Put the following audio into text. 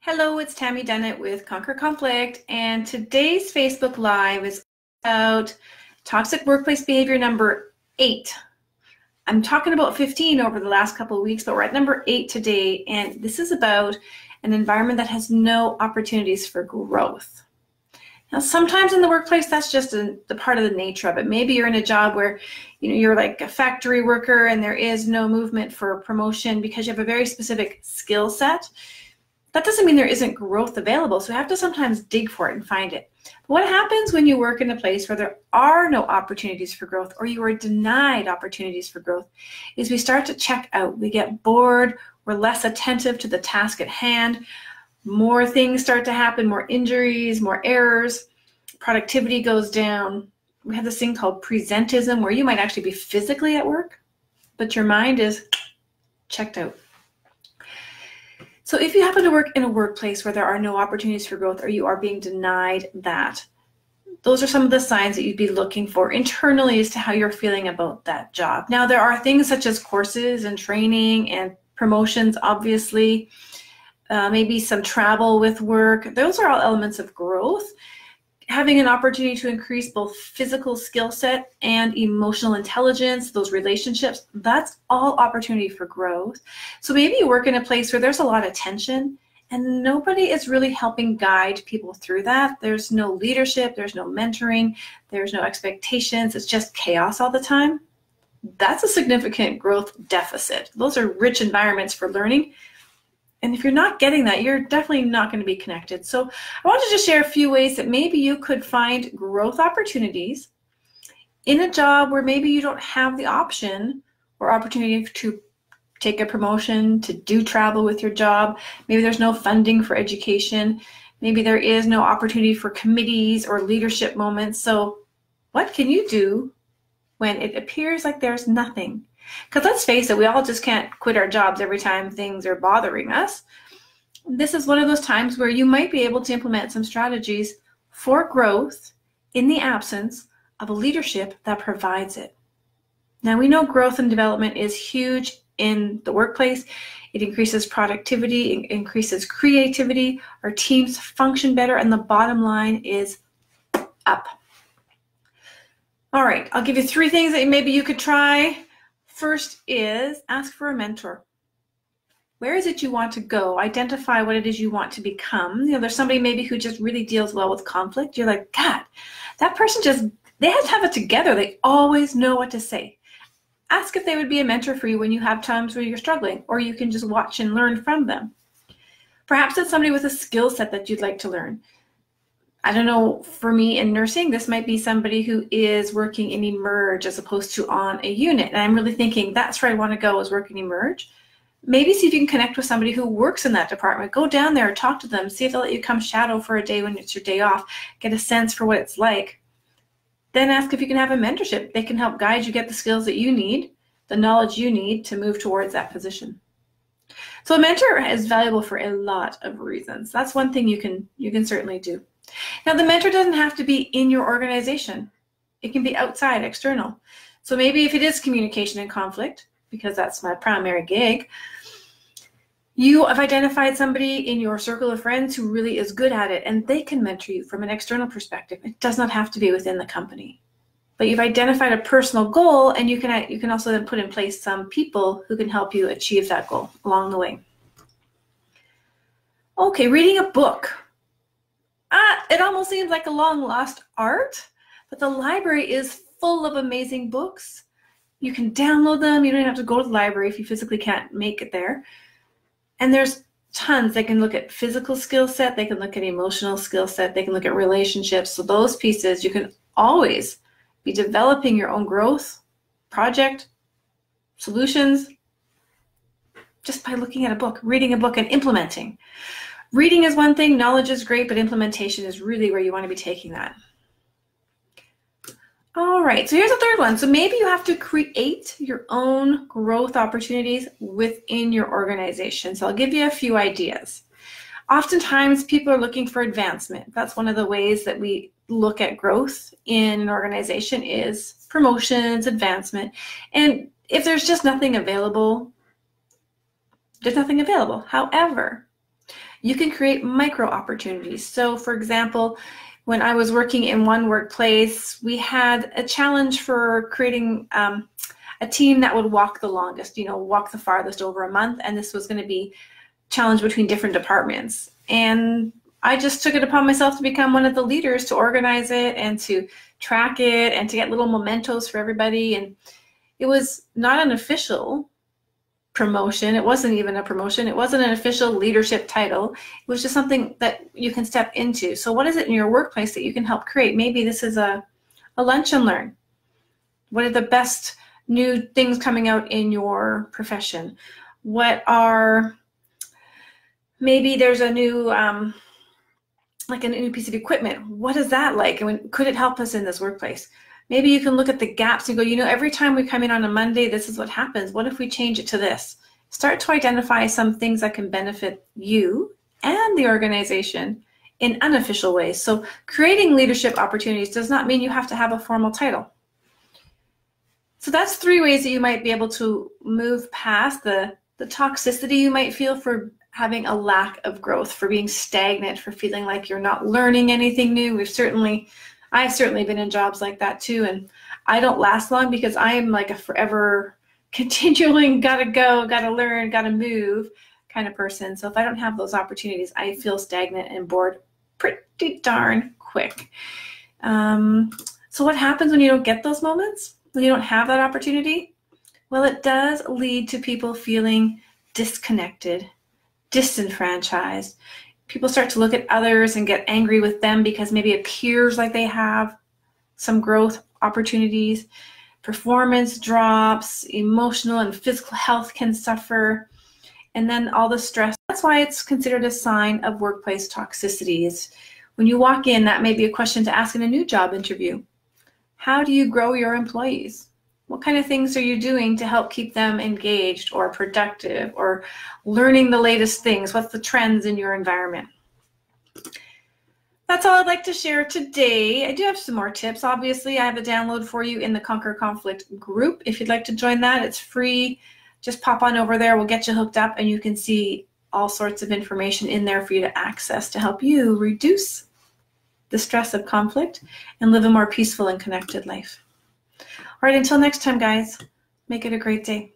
Hello, it's Tammy Dennett with Conquer Conflict, and today's Facebook Live is about toxic workplace behavior number 8. I'm talking about 15 over the last couple of weeks, but we're at number 8 today, and this is about an environment that has no opportunities for growth. Now, sometimes in the workplace, that's just the part of the nature of it. Maybe you're in a job where you're like a factory worker and there is no movement for promotion because you have a very specific skill set. That doesn't mean there isn't growth available, so we have to sometimes dig for it and find it. But what happens when you work in a place where there are no opportunities for growth, or you are denied opportunities for growth, is we start to check out. We get bored, we're less attentive to the task at hand, more things start to happen, more injuries, more errors, productivity goes down. We have this thing called presentism, where you might actually be physically at work, but your mind is checked out. So if you happen to work in a workplace where there are no opportunities for growth, or you are being denied that, those are some of the signs that you'd be looking for internally as to how you're feeling about that job. Now, there are things such as courses and training and promotions, obviously, maybe some travel with work. Those are all elements of growth. Having an opportunity to increase both physical skill set and emotional intelligence, those relationships, that's all opportunity for growth. So maybe you work in a place where there's a lot of tension and nobody is really helping guide people through that. There's no leadership, there's no mentoring, there's no expectations, it's just chaos all the time. That's a significant growth deficit. Those are rich environments for learning. And if you're not getting that, you're definitely not going to be connected. So I wanted to just share a few ways that maybe you could find growth opportunities in a job where maybe you don't have the option or opportunity to take a promotion, to do travel with your job. Maybe there's no funding for education. Maybe there is no opportunity for committees or leadership moments. So what can you do when it appears like there's nothing? Because let's face it, we all just can't quit our jobs every time things are bothering us. This is one of those times where you might be able to implement some strategies for growth in the absence of a leadership that provides it. Now, we know growth and development is huge in the workplace. It increases productivity, it increases creativity, our teams function better, and the bottom line is up. All right, I'll give you 3 things that maybe you could try. First is ask for a mentor. Where is it you want to go? Identify what it is you want to become. There's somebody maybe who just really deals well with conflict. You're like, God, that person they have to have it together. They always know what to say. Ask if they would be a mentor for you when you have times where you're struggling, or you can just watch and learn from them. Perhaps it's somebody with a skill set that you'd like to learn. I don't know, for me in nursing, this might be somebody who is working in Emerge as opposed to on a unit. And I'm really thinking that's where I want to go, is work in Emerge. Maybe see if you can connect with somebody who works in that department. Go down there, talk to them, see if they'll let you come shadow for a day when it's your day off, get a sense for what it's like. Then ask if you can have a mentorship. They can help guide you, get the skills that you need, the knowledge you need to move towards that position. So a mentor is valuable for a lot of reasons. That's one thing you can certainly do. Now, the mentor doesn't have to be in your organization. It can be outside, external. So maybe if it is communication and conflict, because that's my primary gig, you have identified somebody in your circle of friends who really is good at it, and they can mentor you from an external perspective. It does not have to be within the company. But you've identified a personal goal, and you can also then put in place some people who can help you achieve that goal along the way. Okay, reading a book. It almost seems like a long lost art, but the library is full of amazing books. You can download them. You don't have to go to the library if you physically can't make it there. And there's tons. They can look at physical skill set. They can look at emotional skill set. They can look at relationships. So those pieces, you can always be developing your own growth, project, solutions, just by looking at a book, reading a book, and implementing. Reading is one thing, knowledge is great, but implementation is really where you want to be taking that. All right, so here's a third one. So maybe you have to create your own growth opportunities within your organization. So I'll give you a few ideas. Oftentimes, people are looking for advancement. That's one of the ways that we look at growth in an organization, is promotions, advancement. And if there's just nothing available, there's nothing available. However, You can create micro opportunities. So for example, when I was working in one workplace, we had a challenge for creating a team that would walk the longest, walk the farthest over a month. And this was going to be challenged between different departments. And I just took it upon myself to become one of the leaders to organize it and to track it and to get little mementos for everybody. And it was not an official promotion. It wasn't even a promotion. It wasn't an official leadership title. It was just something that you can step into. So what is it in your workplace that you can help create? Maybe this is a lunch and learn. What are the best new things coming out in your profession? Maybe there's a new, like a new piece of equipment. What is that like? And could it help us in this workplace? Maybe you can look at the gaps and go, every time we come in on a Monday, this is what happens. What if we change it to this? Start to identify some things that can benefit you and the organization in unofficial ways. So creating leadership opportunities does not mean you have to have a formal title. So that's 3 ways that you might be able to move past the toxicity you might feel for having a lack of growth, for being stagnant, for feeling like you're not learning anything new. I've certainly been in jobs like that too, and I don't last long because I'm like a forever continuing, gotta go, gotta learn, gotta move kind of person. So if I don't have those opportunities, I feel stagnant and bored pretty darn quick. So what happens when you don't get those moments? When you don't have that opportunity? Well, it does lead to people feeling disconnected, disenfranchised. People start to look at others and get angry with them because maybe it appears like they have some growth opportunities. Performance drops, emotional and physical health can suffer, and then all the stress. That's why it's considered a sign of workplace toxicity. When you walk in, that may be a question to ask in a new job interview. How do you grow your employees? What kind of things are you doing to help keep them engaged or productive or learning the latest things? What's the trends in your environment? That's all I'd like to share today. I do have some more tips. Obviously, I have a download for you in the Conquer Conflict group. If you'd like to join that, it's free. Just pop on over there. We'll get you hooked up, and you can see all sorts of information in there for you to access to help you reduce the stress of conflict and live a more peaceful and connected life. All right, until next time, guys, make it a great day.